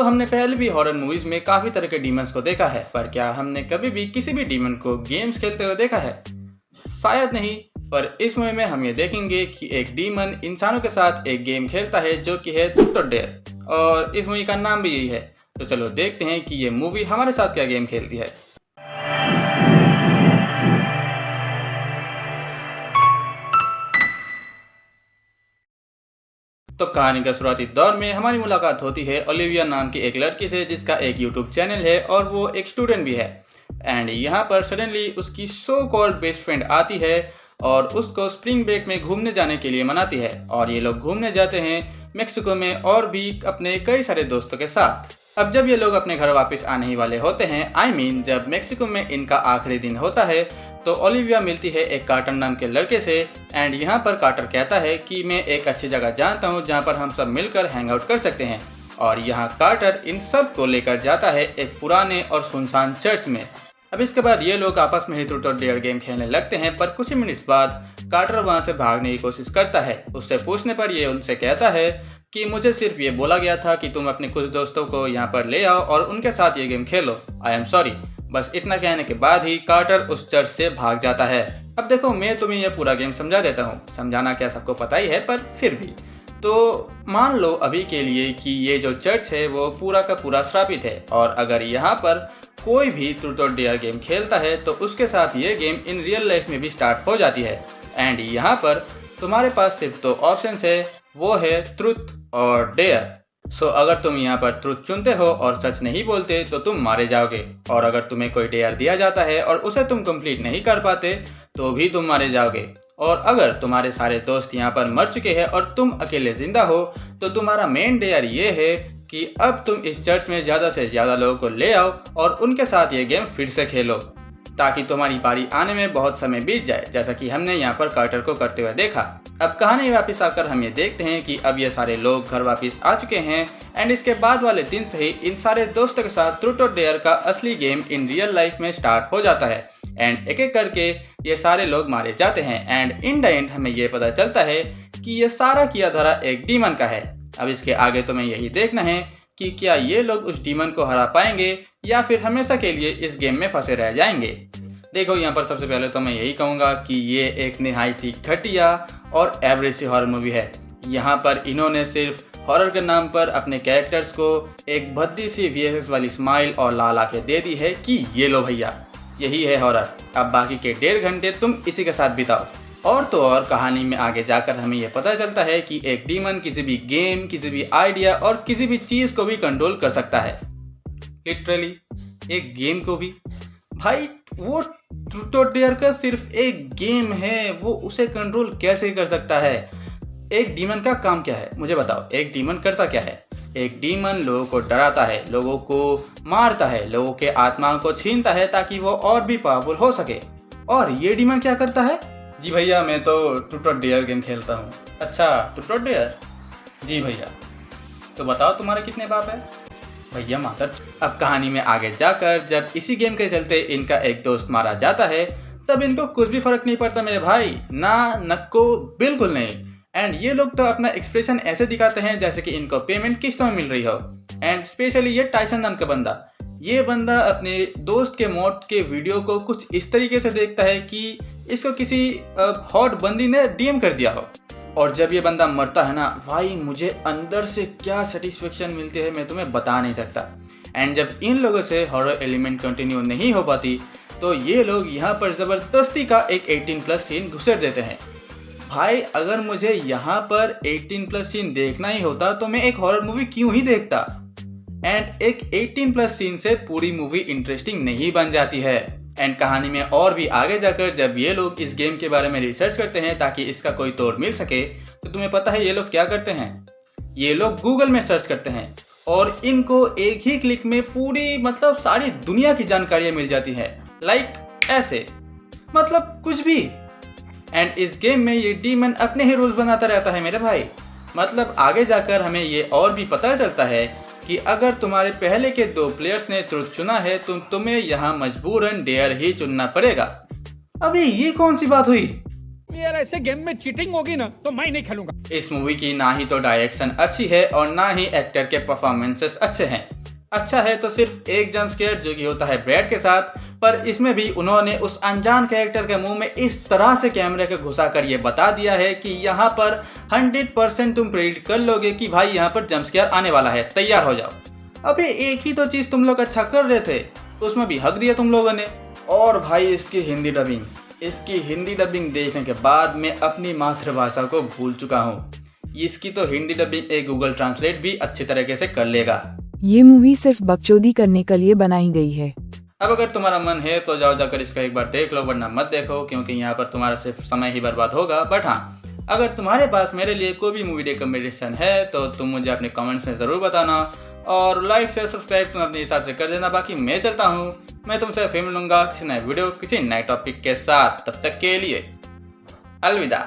तो हमने पहले भी हॉरर मूवीज में काफी तरह के डीमंस को देखा है, पर क्या हमने कभी भी किसी भी डीमन को गेम्स खेलते हुए देखा है? शायद नहीं। पर इस मूवी में हम ये देखेंगे कि एक डीमन इंसानों के साथ एक गेम खेलता है जो कि है ट्रूथ और डेयर, और इस मूवी का नाम भी यही है। तो चलो देखते हैं कि ये मूवी हमारे साथ क्या गेम खेलती है। तो कहानी का शुरुआती दौर में हमारी मुलाकात होती है ओलिविया नाम की एक लड़की से, जिसका एक यूट्यूब चैनल है और वो एक स्टूडेंट भी है। एंड यहाँ पर सडनली उसकी सो कॉल्ड बेस्ट फ्रेंड आती है और उसको स्प्रिंग ब्रेक में घूमने जाने के लिए मनाती है, और ये लोग घूमने जाते हैं मेक्सिको में और भी अपने कई सारे दोस्तों के साथ। अब जब ये लोग अपने घर वापस आने ही वाले होते हैं, जब मेक्सिको में इनका आखिरी दिन होता है, तो ओलिविया मिलती है एक कार्टर नाम के लड़के से। एंड यहाँ पर कार्टर कहता है कि मैं एक अच्छी जगह जानता हूँ जहाँ पर हम सब मिलकर हैंग आउट कर सकते हैं, और यहाँ कार्टर इन सब को लेकर जाता है एक पुराने और सुनसान चर्च में। अब इसके बाद ये लोग आपस में ही ट्रूथ और डेयर गेम खेलने लगते हैं, पर कुछ ही मिनट्स बाद कार्टर वहाँ से भागने की कोशिश करता है। उससे पूछने पर ये उनसे कहता है कि मुझे सिर्फ ये बोला गया था कि तुम अपने कुछ दोस्तों को यहाँ पर ले आओ और उनके साथ ये game Khelo. I am sorry. बस इतना कहने के बाद ही कार्टर उस चर्च से भाग जाता है। अब देखो, मैं तुम्हें यह पूरा गेम समझा देता हूँ। समझाना क्या सबको पता ही है, पर फिर भी तो मान लो अभी के लिए कि ये जो चर्च है वो पूरा का पूरा श्रापित है, और अगर यहाँ पर कोई भी ट्रूथ और डेयर गेम खेलता है तो उसके साथ ये गेम इन रियल लाइफ में भी स्टार्ट हो जाती है। एंड यहाँ पर तुम्हारे पास सिर्फ दो ऑप्शन है, वो है ट्रूथ और डेयर। सो अगर तुम यहाँ पर ट्रूथ चुनते हो और सच नहीं बोलते तो तुम मारे जाओगे, और अगर तुम्हें कोई डेयर दिया जाता है और उसे तुम कंप्लीट नहीं कर पाते तो भी तुम मारे जाओगे। और अगर तुम्हारे सारे दोस्त यहाँ पर मर चुके हैं और तुम अकेले जिंदा हो तो तुम्हारा मेन डेयर ये है कि अब तुम इस चर्च में ज़्यादा से ज़्यादा लोगों को ले आओ और उनके साथ ये गेम फिर से खेलो, ताकि तुम्हारी बारी आने में बहुत समय बीत जाए, जैसा कि हमने यहाँ पर कार्टर को करते हुए देखा। अब कहानी वापस आकर हम ये देखते हैं कि अब ये सारे लोग घर वापस आ चुके हैं, एंड इसके बाद वाले दिन से ही इन सारे दोस्तों के साथ ट्रूथ और डेयर का असली गेम इन रियल लाइफ में स्टार्ट हो जाता है। एंड एक एक करके ये सारे लोग मारे जाते हैं, एंड इन द एंड हमें ये पता चलता है कि ये सारा किया धरा एक डीमन का है। अब इसके आगे तुम्हें यही देखना है कि क्या ये लोग उस डीमन को हरा पाएंगे या फिर हमेशा के लिए इस गेम में फंसे रह जाएंगे। देखो, यहाँ पर सबसे पहले तो मैं यही कहूँगा कि ये एक निहायत ही घटिया और एवरेज सी हॉरर मूवी है। यहाँ पर इन्होंने सिर्फ हॉरर के नाम पर अपने कैरेक्टर्स को एक भद्दी सी VFX वाली स्माइल और लाल आंखें दे दी है कि ये लो भैया, यही है हॉरर। अब बाकी के 1.5 घंटे तुम इसी के साथ बिताओ। और तो और कहानी में आगे जाकर हमें यह पता चलता है कि एक डीमन किसी भी गेम, किसी भी आइडिया और किसी भी चीज को भी कंट्रोल कर सकता है। लिटरली एक गेम को भी। भाई, वो ट्रूथ और डेयर का सिर्फ एक गेम है, वो उसे कंट्रोल कैसे कर सकता है? एक डीमन का काम क्या है मुझे बताओ। एक डीमन करता क्या है? एक डीमन लोगों को डराता है, लोगों को मारता है, लोगों के आत्माओं को छीनता है ताकि वो और भी पावरफुल हो सके। और ये डीमन क्या करता है? जी भैया, मैं तो ट्रूथ और डेयर गेम खेलता हूँ। अच्छा, ट्रूथ और डेयर? जी भैया। तो बताओ तुम्हारे कितने बाप है? भैया मातर। अब कहानी में आगे जाकर जब इसी गेम के चलते इनका एक दोस्त मारा जाता है, तब इनको कुछ भी फर्क नहीं पड़ता मेरे भाई, ना नक्को, बिल्कुल नहीं। एंड ये लोग तो अपना एक्सप्रेशन ऐसे दिखाते हैं जैसे कि इनको पेमेंट किस्तों में मिल रही हो। एंड स्पेशली ये टाइसन नाम का बंदा, ये बंदा अपने दोस्त के मौत के वीडियो को कुछ इस तरीके से देखता है कि इसको किसी हॉट बंदी ने DM कर दिया हो। और जब ये बंदा मरता है ना भाई, मुझे अंदर से क्या सेटिस्फेक्शन मिलती है मैं तुम्हें बता नहीं सकता। एंड जब इन लोगों से हॉरर एलिमेंट कंटिन्यू नहीं हो पाती तो ये लोग यहाँ पर ज़बरदस्ती का एक 18+ सीन घुसेड़ देते हैं। भाई, अगर मुझे यहाँ पर 18+ सीन देखना ही होता तो मैं एक हॉरर मूवी क्यों ही देखता। एंड एक 18+ सीन से पूरी मूवी इंटरेस्टिंग नहीं बन जाती है। एंड कहानी में और भी आगे जाकर जब ये लोग इस गेम के बारे में रिसर्च करते हैं ताकि इसका कोई तोड़ मिल सके, तो तुम्हें पता है ये लोग क्या करते हैं? ये लोग गूगल में सर्च करते हैं और इनको एक ही क्लिक में पूरी मतलब सारी दुनिया की जानकारियां मिल जाती हैं। लाइक ऐसे, मतलब कुछ भी। एंड इस गेम में ये डीमन अपने ही रूल्स बनाता रहता है मेरे भाई। मतलब आगे जाकर हमें ये और भी पता चलता है कि अगर तुम्हारे पहले के 2 प्लेयर्स ने ट्रूथ चुना है तो तुम्हें यहाँ मजबूरन डेयर ही चुनना पड़ेगा। अबे ये कौन सी बात हुई? यार ऐसे गेम में चीटिंग होगी ना तो मैं नहीं खेलूंगा। इस मूवी की ना ही तो डायरेक्शन अच्छी है और ना ही एक्टर के परफॉर्मेंसेस अच्छे हैं। अच्छा है तो सिर्फ एक जंप स्केयर जो कि होता है ब्रैड के साथ, पर इसमें भी उन्होंने उस अनजान कैरेक्टर के मुंह में इस तरह से कैमरे को घुसा कर ये बता दिया है कि यहाँ पर 100% तुम प्रेडिक्ट कर लोगे कि भाई यहाँ पर जंप स्केयर आने वाला है, तैयार हो जाओ। अबे एक ही तो चीज़ तुम लोग अच्छा कर रहे थे, उसमें भी हक दिया तुम लोगों ने। और भाई इसकी हिंदी डबिंग देखने के बाद मैं अपनी मातृभाषा को भूल चुका हूँ। इसकी तो हिंदी डबिंग एक गूगल ट्रांसलेट भी अच्छी तरीके से कर लेगा। ये मूवी सिर्फ बकचोदी करने के लिए बनाई गई है। अब अगर तुम्हारा मन है तो जाओ जाकर इसका एक बार देख लो, वरना मत देखो, क्योंकि यहाँ पर तुम्हारा सिर्फ समय ही बर्बाद होगा। बट हाँ, अगर तुम्हारे पास मेरे लिए कोई भी मूवी रिकमेंडेशन है तो तुम मुझे अपने कमेंट्स में ज़रूर बताना, और लाइक शेयर सब्सक्राइब तुम अपने हिसाब से कर देना। बाकी मैं चलता हूँ, मैं तुमसे फिर मिलूंगा किसी नए वीडियो किसी नए टॉपिक के साथ। तब तक के लिए अलविदा।